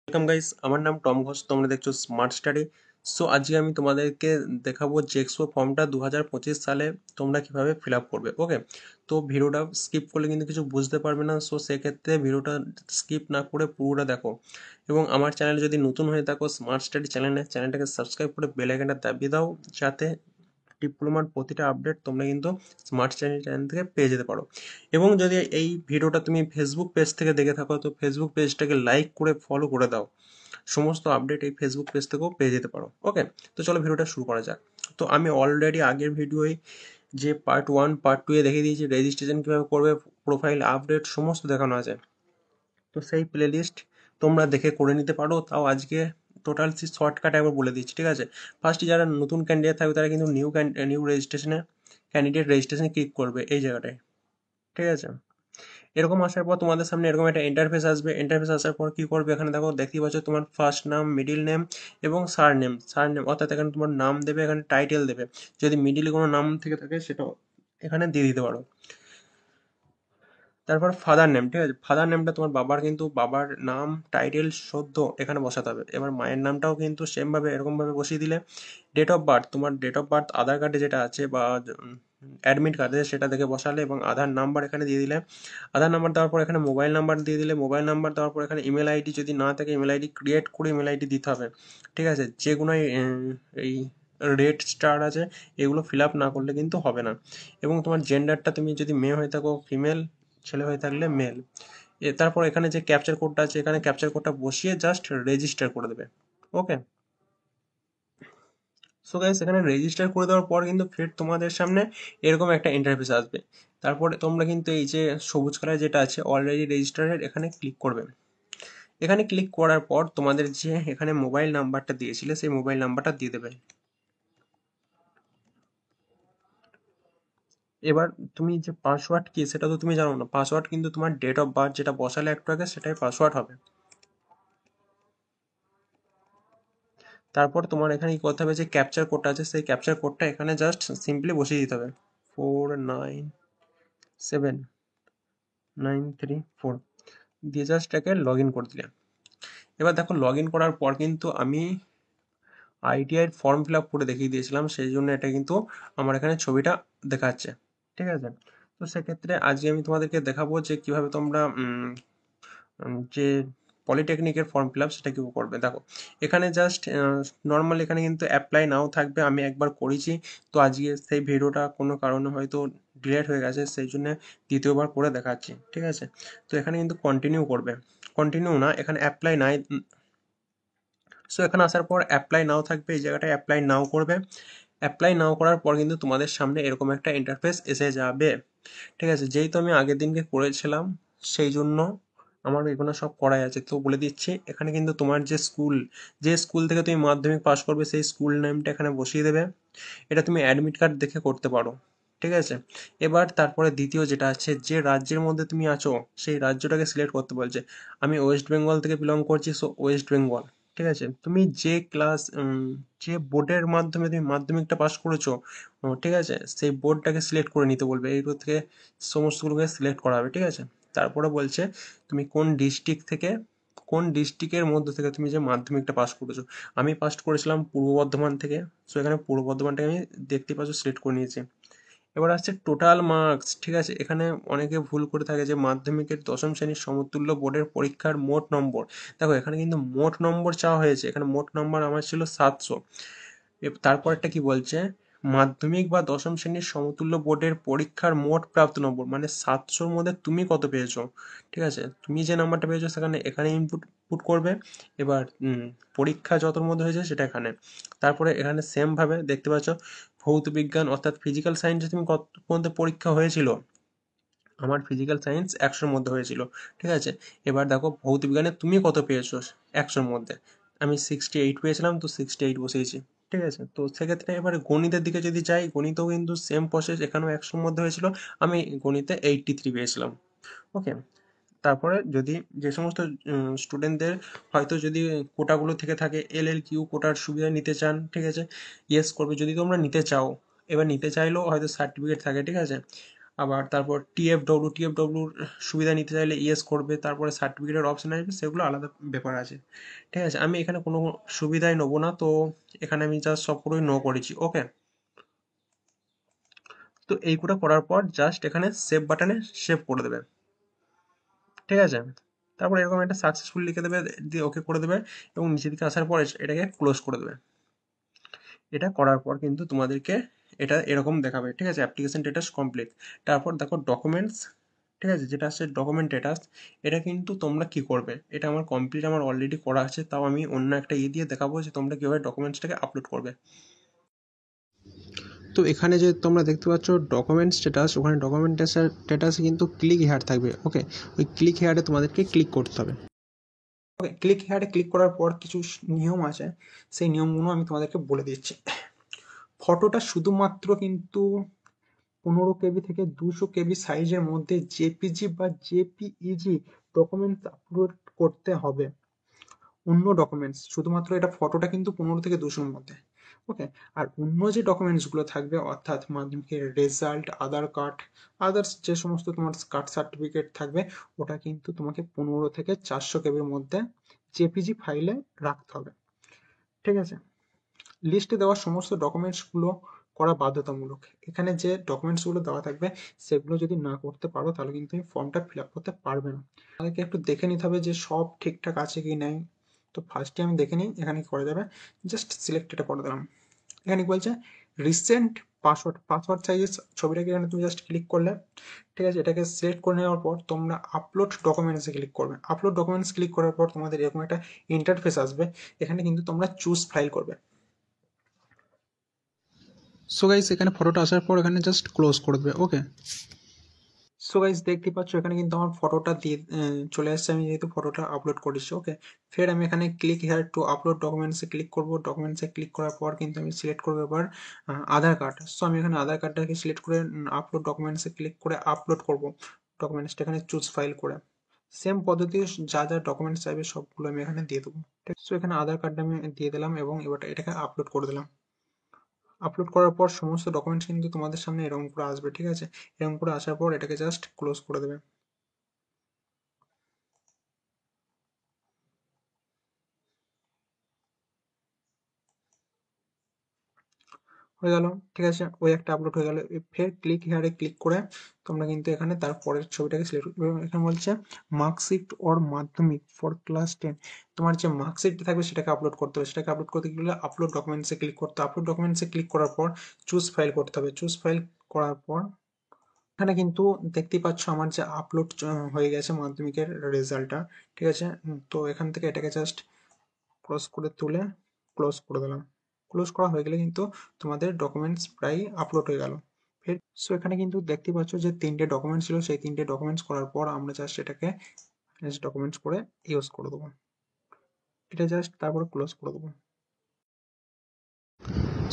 Welcome guys, আমার নাম Tom Ghosh. তোমরা দেখছো স্মার্ট স্টাডি। সো আজকে আমি তোমাদেরকে দেখাবো জেক্সপো ফর্মটা 2025 সালে তোমরা কিভাবে ফিল আপ করবে। ওকে, তো ভিডিওটা স্কিপ করলে কিন্তু কিছু বুঝতে পারবে না। সো সেক্ষেত্রে ভিডিওটা স্কিপ না করে পুরোটা দেখো, এবং আমার চ্যানেল যদি নতুন হয়ে থাকো স্মার্ট স্টাডি চ্যানেলটাকে সাবস্ক্রাইব করে বেল আইকনটা দাবিয়ে দাও, যাতে ডিপ্লোমার প্রতিটা আপডেট তোমরা কিন্তু স্মার্ট স্টাডি চ্যানেল থেকে পেয়ে যেতে পারো। এবং যদি এই ভিডিওটা তুমি ফেসবুক পেজ থেকে দেখে থাকো, তো ফেসবুক পেজটাকে লাইক করে ফলো করে দাও। সমস্ত আপডেট এই ফেসবুক পেজ থেকেও পেয়ে যেতে পারো। ওকে, তো চলো ভিডিওটা শুরু করা যাক। তো আমি অলরেডি আগের ভিডিওয় যে পার্ট 1 পার্ট 2 এ দেখিয়ে দিয়েছি রেজিস্ট্রেশন কীভাবে করবে, প্রোফাইল আপডেট সমস্ত দেখানো আছে। তো সেই প্লেলিস্ট তোমরা দেখে করে নিতে পারো। তাও আজকে টোটাল শর্টকাটে একবার বলে দিচ্ছি, ঠিক আছে? ফার্স্টে যারা নতুন ক্যান্ডিডেট থাকবে তারা কিন্তু নিউ রেজিস্ট্রেশনে ক্যান্ডিডেট রেজিস্ট্রেশনে ক্লিক করবে এই জায়গাটায়, ঠিক আছে? এরকম আসার পর তোমাদের সামনে এরকম একটা ইন্টারফেস আসবে। ইন্টারফেস আসার পর কি করবে, এখানে দেখো দেখতেই পাচ্ছ তোমার ফার্স্ট নাম, মিডিল নেম এবং সার নেম অর্থাৎ এখানে তোমার নাম দেবে, এখানে টাইটেল দেবে। যদি মিডিলে কোনো নাম থেকে থাকে সেটাও এখানে দিয়ে দিতে পারো। তারপর ফাদার নেম, ঠিক আছে? ফাদার নেমটা তোমার বাবার, কিন্তু বাবার নাম টাইটেল সদ্য এখানে বসাতে হবে। এবার মায়ের নামটাও কিন্তু সেমভাবে এরকমভাবে বসিয়ে দিলে। ডেট অফ বার্থ, তোমার ডেট অফ বার্থ আধার কার্ডে যেটা আছে বা অ্যাডমিট কার্ডে সেটা দেখে বসালে, এবং আধার নাম্বার এখানে দিয়ে দিলে। আধার নাম্বার দেওয়ার পর এখানে মোবাইল নাম্বার দিয়ে দিলে। মোবাইল নাম্বার দেওয়ার পর এখানে ইমেল আইডি যদি না থাকে ইমেল আইডি ক্রিয়েট করে ইমেল আইডি দিতে হবে, ঠিক আছে? যেগুলো এই রেড স্টার আছে এগুলো ফিল আপ না করলে কিন্তু হবে না। এবং তোমার জেন্ডারটা তুমি যদি মেয়ে হয়ে থাকো ফিমেল, ছেলে হয়ে থাকলে মেল। তারপর এখানে যে ক্যাপচার কোডটা আছে এখানে ক্যাপচার কোডটা বসিয়ে জাস্ট রেজিস্টার করে দেবে। ওকে, সো গাইস এখানে রেজিস্টার করে দেওয়ার পর কিন্তু ফের তোমাদের সামনে এরকম একটা ইন্টারফেস আসবে। তারপরে তোমরা কিন্তু এই যে সবুজ কালার যেটা আছে অলরেডি রেজিস্টারেড, এখানে ক্লিক করবে। এখানে ক্লিক করার পর তোমাদের যে এখানে মোবাইল নাম্বারটা দিয়েছিলে সেই মোবাইল নাম্বারটা দিয়ে দেবে। এবার তুমি যে পাসওয়ার্ড কি সেটা তো তুমি জানো না। পাসওয়ার্ড কিন্তু তোমার ডেট অফ বার্থ যেটা বসালে একটু আগে সেটাই পাসওয়ার্ড হবে। তারপর তোমার এখানে কি করতে হবে, যে ক্যাপচার কোডটা আছে সেই ক্যাপচার কোডটা এখানে জাস্ট সিম্পলি বসিয়ে দিতে হবে। 497934 দিয়ে জাস্ট এটাকে লগ ইন করে দিলে। এবার দেখো লগ ইন করার পর কিন্তু আমি আইটিআই ফর্ম ফিল আপ করে দেখিয়ে দিয়েছিলাম, সেই জন্য এটা কিন্তু আমার এখানে ছবিটা দেখাচ্ছে, ঠিক আছে? তো সেক্ষেত্রে আজকে আমি তোমাদেরকে দেখাবো যে কিভাবে তোমরা যে পলিটেকনিকের ফর্ম ফিল আপ সেটা কেউ করবে। দেখো এখানে জাস্ট নর্মাল এখানে কিন্তু অ্যাপ্লাই নাও থাকবে, আমি একবার করেছি। তো আজকে সেই ভিডিওটা কোনো কারণে হয়তো ডিলেট হয়ে গেছে, সেই জন্য দ্বিতীয়বার করে দেখাচ্ছি, ঠিক আছে? তো এখানে কিন্তু কন্টিনিউ করবে, কন্টিনিউ না, এখানে অ্যাপ্লাই নাই। সো এখানে আসার পর অ্যাপ্লাই নাও থাকবে, এই জায়গাটায় অ্যাপ্লাই নাও করবে। অ্যাপ্লাই নাও করার পর কিন্তু তোমাদের সামনে এরকম একটা ইন্টারফেস এসে যাবে, ঠিক আছে? যেহেতু আমি আগের দিনকে করেছিলাম সেই জন্য আমার এগুলো সব করাই আছে। তো বলে দিচ্ছি, এখানে কিন্তু তোমার যে স্কুল থেকে তুমি মাধ্যমিক পাস করবে সেই স্কুল নেমটা এখানে বসিয়ে দেবে। এটা তুমি অ্যাডমিট কার্ড দেখে করতে পারো, ঠিক আছে? এবার তারপরে দ্বিতীয় যেটা আছে, যে রাজ্যের মধ্যে তুমি আছো সেই রাজ্যটাকে সিলেক্ট করতে বলছে। আমি ওয়েস্ট বেঙ্গল থেকে বিলং করছি, সো ওয়েস্ট বেঙ্গল, ঠিক আছে? তুমি যে যে বোর্ডের মাধ্যমে তুমি মাধ্যমিকটা পাস করেছো, ঠিক আছে, সেই বোর্ডটাকে সিলেক্ট করে নিতে বলবে। এইগুলো থেকে সমস্তগুলোকে সিলেক্ট করা হবে, ঠিক আছে? তারপরে বলছে তুমি কোন ডিস্ট্রিক্টের মধ্যে থেকে তুমি যে মাধ্যমিকটা পাস করেছো। আমি পাস করেছিলাম পূর্ব বর্ধমান থেকে, সো এখানে পূর্ব বর্ধমানটাকে আমি দেখতে পাচ্ছ সিলেক্ট করে নিয়েছি। এবার আসছে টোটাল মার্কস, ঠিক আছে? এখানে অনেকে ভুল করে থাকে যে মাধ্যমিকের দশম শ্রেণীর সমতুল্য বোর্ডের পরীক্ষার মোট নম্বর। দেখো এখানে কিন্তু মোট নম্বর চাওয়া হয়েছে, এখানে মোট নম্বর আমার ছিল 700। তারপরটা কি বলছে, মাধ্যমিক বা দশম শ্রেণীর সমতুল্য বোর্ডের পরীক্ষার মোট প্রাপ্ত নম্বর, মানে 700-র মধ্যে তুমি কত পেয়েছো, ঠিক আছে? তুমি যে নাম্বারটা পেয়েছো সেখানে এখানে ইনপুট পুট করবে। এবার পরীক্ষা যতর মধ্যে হয়েছে সেটা এখানে। তারপরে এখানে সেম ভাবে দেখতে পাচ্ছ ভৌত বিজ্ঞান অর্থাৎ ফিজিক্যাল সায়েন্সে তুমি কত পর্যন্ত পরীক্ষা হয়েছিল। আমার ফিজিক্যাল সায়েন্স 100-র মধ্যে হয়েছিল, ঠিক আছে? এবার দেখো ভৌত বিজ্ঞানে তুমি কত পেয়েছো 100-র মধ্যে। আমি 68 পেয়েছিলাম, তো 68 বসিয়েছি, ঠিক আছে? তো সেক্ষেত্রে এবারে গণিতের দিকে যদি যাই, গণিতেও কিন্তু সেম প্রসেস, এখানেও 100-র মধ্যে হয়েছিল। আমি গণিতে 83 পেয়েছিলাম। ওকে, তারপরে যদি যে সমস্ত স্টুডেন্টদের হয়তো যদি কোটাগুলো থেকে থাকে, LL কিউ কোটার সুবিধা নিতে চান, ঠিক আছে, ইয়েস করবে। যদি তোমরা নিতে চাও, এবার নিতে চাইলেও হয়তো সার্টিফিকেট থাকে, ঠিক আছে? আবার তারপর টিএফডব্লিউর সুবিধা নিতে চাইলে ইয়েস করবে, তারপরে সার্টিফিকেটের অপশান আসবে, সেগুলো আলাদা ব্যাপার আছে। ঠিক আছে, আমি এখানে কোনো সুবিধাই নেবো না, তো এখানে আমি জাস্ট সবগুলোই নো করেছি। ওকে, তো এইগুলো করার পর জাস্ট এখানে সেভ বাটনে সেভ করে দেবে। ঠিক আছে, তারপর এরকম একটা সাকসেসফুল লিখে দেবে, দিয়ে ওকে করে দেবে, এবং নিচের দিকে আসার পর এটাকে ক্লোজ করে দেবে। এটা করার পর কিন্তু তোমাদেরকে এটা এরকম দেখাবে। ঠিক আছে, অ্যাপ্লিকেশন স্ট্যাটাস কমপ্লিট। তারপর দেখো ডকুমেন্টস, ঠিক আছে, যেটা আছে ডকুমেন্ট স্ট্যাটাস, এটা কিন্তু তোমরা কি করবে, এটা আমার কমপ্লিট, আমার অলরেডি করা আছে, তাও আমি অন্য একটা দিয়ে দেখাবো যে তোমরা কীভাবে ডকুমেন্টসটাকে আপলোড করবে। তো এখানে যে তোমরা দেখতে পাচ্ছ ডকুমেন্ট স্ট্যাটাস, ওখানে ডকুমেন্ট স্ট্যাটাসে কিন্তু ক্লিক হেয়ার থাকবে। ওকে, ওই ক্লিক হেয়ারে তোমাদেরকে ক্লিক করতে হবে। ওকে, ক্লিক হেয়ারে ক্লিক করার পর কিছু নিয়ম আছে, সেই নিয়মগুলো আমি তোমাদেরকে বলে দিচ্ছি। ফটোটা শুধুমাত্র কিন্তু 15 KB থেকে 200 KB সাইজের মধ্যে জেপিজি বা জেপিইজি ডকুমেন্টস আপলোড করতে হবে। অন্য ডকুমেন্টস শুধুমাত্র, এটা ফটোটা কিন্তু 15 থেকে 200-র মধ্যে। ওকে, আর অন্য যে ডকুমেন্টসগুলো থাকবে, অর্থাৎ মাধ্যমিকের রেজাল্ট, আধার কার্ড, আদার্স যে সমস্ত তোমার কাস্ট সার্টিফিকেট থাকবে, ওটা কিন্তু তোমাকে 15 থেকে 400 KB মধ্যে জেপিজি ফাইলে রাখতে হবে। ঠিক আছে, লিস্টে দেওয়া সমস্ত ডকুমেন্টসগুলো করা বাধ্যতামূলক। এখানে যে ডকুমেন্টসগুলো দেওয়া থাকবে, সেগুলো যদি না করতে পারো তাহলে কিন্তু এই ফর্মটা ফিল আপ করতে পারবে না। আমাদেরকে একটু দেখে নিতে হবে যে সব ঠিকঠাক আছে কি নাই। তো ফার্স্টে আমি দেখে নিই, এখানে করা যাবে, জাস্ট সিলেক্ট এটা করে দিলাম। এখানে কি বলছে, রিসেন্ট পাসওয়ার্ড সাইজের ছবিটাকে এখানে তুমি জাস্ট ক্লিক করলে। ঠিক আছে, এটাকে সিলেক্ট করে নেওয়ার পর তোমরা আপলোড ডকুমেন্টসে ক্লিক করবে। আপলোড ডকুমেন্টস ক্লিক করার পর তোমাদের এরকম একটা ইন্টারফেস আসবে, এখানে কিন্তু তোমরা চুজ ফাইল করবে। সো গাইস, এখানে ফটোটা আসার পর এখানে জাস্ট ক্লোজ করে দেবে। ওকে, সো গাইস দেখতে পাচ্ছ এখানে কিন্তু আমার ফটোটা দিয়ে চলে আসছে, আমি যেহেতু ফটোটা আপলোড করেছি। ওকে, ফের আমি এখানে ক্লিক হেয়ার টু আপলোড ডকুমেন্টসে ক্লিক করব। ডকুমেন্টসে ক্লিক করার পর কিন্তু আমি সিলেক্ট করবো এবার আধার কার্ড। সো আমি এখানে আধার কার্ডটাকে সিলেক্ট করে আপলোড ডকুমেন্টসে ক্লিক করে আপলোড করব ডকুমেন্টসটা, এখানে চুজ ফাইল করে। সেম পদ্ধতি, যা যা ডকুমেন্টস চাইবে সবগুলো আমি এখানে দিয়ে দেবো। ঠিক, সো এখানে আধার কার্ডটা আমি দিয়ে দিলাম এবং এবার এটাকে আপলোড করে দিলাম। আপলোড করার পর সমস্ত ডকুমেন্টস কিন্তু তোমাদের সামনে এরকম করে আসবে। ঠিক আছে, এরকম করে আসার পর এটাকে জাস্ট ক্লোজ করে দেবে। হয়ে গেল। ঠিক আছে, ওই একটা আপলোড হয়ে গেল। ফের ক্লিক হেয়ারে ক্লিক করে তোমরা কিন্তু এখানে তারপরের ছবিটাকে সিলেক্ট করবে। এখানে বলছে মার্কশিট ওর মাধ্যমিক ফর ক্লাস 10। তোমার যে মার্কশিট থাকবে সেটাকে আপলোড করতে হবে। সেটাকে আপলোড করতে গেলে আপলোড ডকুমেন্টসে ক্লিক করতে হবে। আপলোড ডকুমেন্টসে ক্লিক করার পর চুজ ফাইল করতে হবে। চুজ ফাইল করার পর এখানে কিন্তু দেখতেই পাচ্ছ আমার যে আপলোড হয়ে গেছে মাধ্যমিকের রেজাল্টটা। ঠিক আছে, তো এখান থেকে এটাকে জাস্ট ক্রস করে তুলে ক্লোজ করে দিলাম। ক্লোজ করা হয়ে গেলে কিন্তু তোমাদের ডকুমেন্টস প্রায় আপলোড হয়ে গেল। ফের সো এখানে কিন্তু দেখতে পাচ্ছ যে 3টে ডকুমেন্টস ছিল, সেই 3টে ডকুমেন্টস করার পর আমরা জাস্ট এটাকে ডকুমেন্টস করে ইউজ করে দেবো। এটা জাস্ট তারপরে ক্লোজ করে দেবো।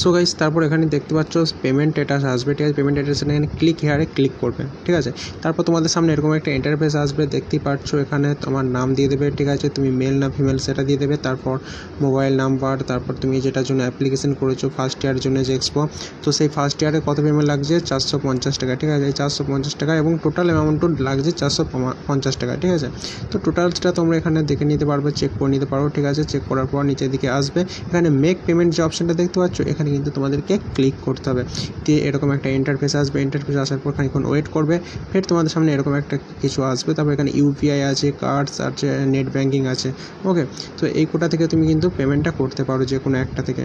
সো গাইস, তারপর এখানে দেখতে পাচ্ছ পেমেন্ট স্ট্যাটাস আসবে। ঠিক আছে, পেমেন্ট স্ট্যাটাস এখানে ক্লিক হেয়ারে ক্লিক করবে। ঠিক আছে, তারপর তোমাদের সামনে এরকম একটা ইন্টারফেস আসবে, দেখতেই পাচ্ছ এখানে তোমার নাম দিয়ে দেবে। ঠিক আছে, তুমি মেল না ফিমেল সেটা দিয়ে দেবে, তারপর মোবাইল নাম্বার, তারপর তুমি যেটার জন্য অ্যাপ্লিকেশন করেছো ফার্স্ট ইয়ারের জন্য যে এক্সপো, তো সেই ফার্স্ট ইয়ারে কত পেমেন্ট লাগছে, 450 টাকা। ঠিক আছে, 450 টাকা এবং টোটাল অ্যামাউন্টও লাগছে 450 টাকা। ঠিক আছে, তো টোটালসটা তোমরা এখানে দেখে নিতে পারবে, চেক করে নিতে পারো। ঠিক আছে, চেক করার পর নিচের দিকে আসবে, এখানে মেক পেমেন্ট যে অপশানটা দেখতে পাচ্ছ, এখানে কিন্তু তোমাদেরকে ক্লিক করতে হবে। দিয়ে এরকম একটা ইন্টারফেস আসবে। ইন্টারফেস আসার পর খানিক্ষণ ওয়েট করবে, ফের তোমাদের সামনে এরকম একটা কিছু আসবে। তারপর এখানে ইউপিআই আছে, কার্ডস আছে, নেট ব্যাঙ্কিং আছে। ওকে, তো এই কোটা থেকে তুমি কিন্তু পেমেন্টটা করতে পারো, যে কোনো একটা থেকে।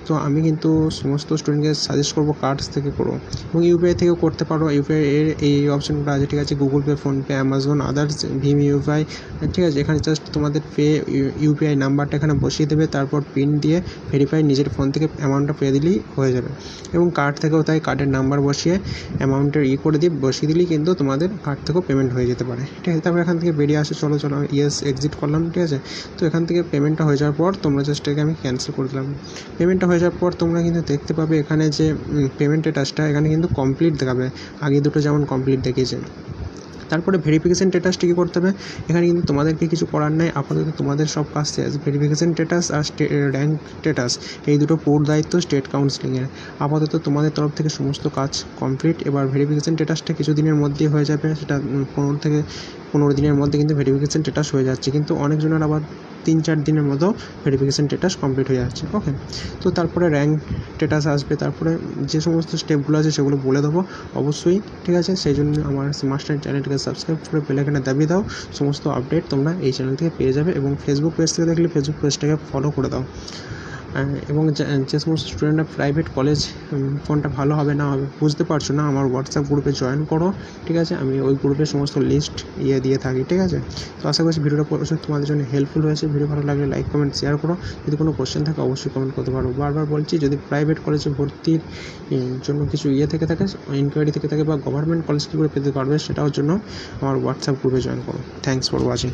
তো আমি কিন্তু সমস্ত স্টুডেন্টকে সাজেস্ট করবো কার্ডস থেকে করো, এবং ইউপিআই থেকেও করতে পারো। ইউপিআই এর এই অপশানগুলো আছে। ঠিক আছে, Google Pay, PhonePe, Amazon, others, ভীম ইউপিআই। ঠিক আছে, এখানে জাস্ট তোমাদের পে ইউপিআই নাম্বারটা এখানে বসিয়ে দেবে, তারপর পিন দিয়ে ভেরিফাই নিজের ফোন থেকে অ্যামাউন্টটা পেয়ে দিলেই হয়ে যাবে। এবং কার্ড থেকেও তাই, কার্ডের নাম্বার বসিয়ে অ্যামাউন্টের করে দিয়ে বসিয়ে দিলেই কিন্তু তোমাদের কার্ড থেকেও পেমেন্ট হয়ে যেতে পারে। ঠিক আছে, তারপর এখান থেকে বেরিয়ে আসে, চলো ইয়েস এক্সিট করলাম। ঠিক আছে, তো এখান থেকে পেমেন্টটা হয়ে যাওয়ার পর তোমরা জাস্ট এটাকে আমি ক্যান্সেল করে দিলাম। পেমেন্টটা হয়ে যাওয়ার পর তোমরা কিন্তু দেখতে পাবে এখানে যে পেমেন্টের টাচটা এখানে কিন্তু কমপ্লিট দেখাবে, আগে দুটো যেমন কমপ্লিট দেখিয়েছে। তারপরে ভেরিফিকেশান স্ট্যাটাসটি কী করতে হবে, এখানে কিন্তু তোমাদেরকে কিছু করার নেই, আপাতত তোমাদের সব কাজ শেষ। ভেরিফিকেশান স্ট্যাটাস আর র্যাঙ্ক স্ট্যাটাস এই দুটো পুরো দায়িত্ব স্টেট কাউন্সিলিংয়ের। আপাতত তোমাদের তরফ থেকে সমস্ত কাজ কমপ্লিট। এবার ভেরিফিকেশান স্ট্যাটাসটা কিছু দিনের মধ্যেই হয়ে যাবে, সেটা 15 দিনের মধ্যে কিন্তু ভেরিফিকেশান স্ট্যাটাস হয়ে যাচ্ছে, কিন্তু অনেকজনের আবার 3-4 দিনের মতো ভেরিফিকেশান স্ট্যাটাস কমপ্লিট হয়ে যাচ্ছে। ওকে, তো তারপরে র্যাঙ্ক স্ট্যাটাস আসবে, তারপরে যে সমস্ত স্টেপগুলো আছে সেগুলো বলে দেবো অবশ্যই, ঠিক আছে? সেই জন্য আমার মাস্টার চ্যানেলটাকে সাবস্ক্রাইব করে বেল আইকনে দাবিয়ে দাও, সমস্ত আপডেট তোমরা এই চ্যানেল থেকে পেয়ে যাবে। এবং ফেসবুক পেজ থেকে দেখলে ফেসবুক পেজটাকে ফলো করে দাও। এবং যে সমস্ত স্টুডেন্টরা প্রাইভেট কলেজ কোনটা ভালো হবে না হবে বুঝতে পারছো না, আমার হোয়াটসঅ্যাপ গ্রুপে জয়েন করো, ঠিক আছে? আমি ওই গ্রুপে সমস্ত লিস্ট দিয়ে থাকি, ঠিক আছে? তো আশা করছি ভিডিওটা তোমাদের জন্য হেল্পফুল হয়েছে। ভিডিও ভালো লাগলে লাইক কমেন্ট শেয়ার করো। যদি কোনো কোশ্চেন থাকে অবশ্যই কমেন্ট করতে পারো। বারবার বলছি, যদি প্রাইভেট কলেজে ভর্তির জন্য কিছু থেকে থাকে, ইনকোয়ারি থেকে থাকে, বা গভর্নমেন্ট কলেজ কী করে পেতে পারবে সেটার জন্য আমার হোয়াটসঅ্যাপ গ্রুপে জয়েন করো। Thanks for watching.